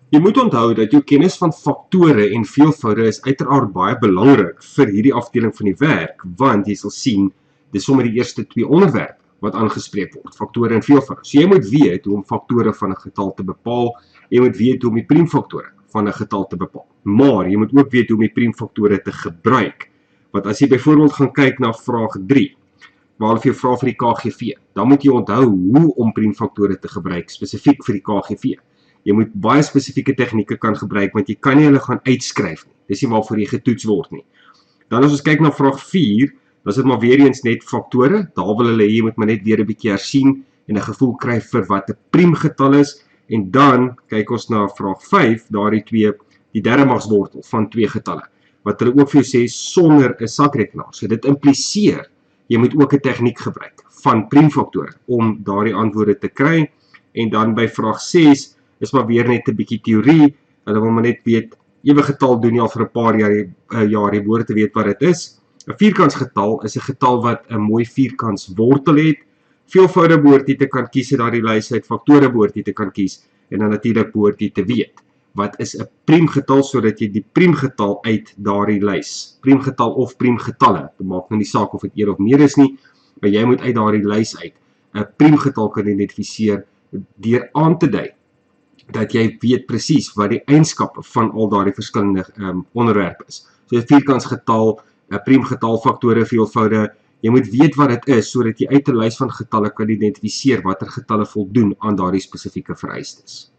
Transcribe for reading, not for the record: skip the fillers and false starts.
Jy moet onthou dat jou kennis van faktore en veelvoude is uiteraard baie belangrik vir hierdie afdeling van die werk, want jy sal sien, dis sommer die eerste 2 onderwerpe wat aangespreek word, faktore en veelvoude. So jy moet weet hoe om faktore van 'n getal te bepaal, jy moet weet hoe om die priemfaktore van 'n getal te bepaal. Maar jy moet ook weet hoe om die priemfaktore te gebruik. Want as jy byvoorbeeld gaan kyk na vraag 3, waar hulle vir jou vra vir die KGV, dan moet jy onthou hoe om priemfaktore te gebruik, spesifiek vir die KGV. Jy moet baie spesifieke tegnieke kan gebruik, want jy kan nie hulle gaan uitskryf nie. Dis nie waarvoor jy getoets word nie. Dan as ons kyk na vraag 4, dan is dit maar weer eens net faktore. Daar wil hulle, jy moet maar net weer 'n bietjie hersien en 'n gevoel kry vir wat 'n priemgetal is. En dan kyk ons na vraag 5, daardie 2, die derde magswortel van 2 getalle, wat hulle ook vir jou sê sonder 'n sakrekenaar. So dit impliseer, jy moet ook 'n tegniek gebruik van priemfaktore om daardie antwoorde te kry. En dan by vraag 6 is maar weer net 'n bietjie teorie. Hulle wil maar net weet, ewige getal doen jy al vir 'n paar jaar, jy behoort te weet wat dit is. 'n Vierkantsgetal is 'n getal wat 'n mooi vierkantswortel het. Veelvoude behoort jy te kan kies uit daardie lys uit, faktore behoort jy te kan kies, en dan natuurlik behoort jy te weet, wat is 'n priemgetal, sodat jy die priemgetal uit daardie lys, priemgetal of priemgetalle, dit maak nou nie saak of dit een of meer is nie, maar jy moet uit daardie lys uit 'n priemgetal kan identifiseer, deur aan te dui, dat jy weet presies wat die eienskappe van al daardie verskillende onderwerpe is. So 'n vierkantsgetal, 'n priemgetal, faktore, veelvoude, jy moet weet wat dit is, sodat jy uit 'n lys van getalle kan identifiseer watter getalle voldoen aan daardie spesifieke vereistes.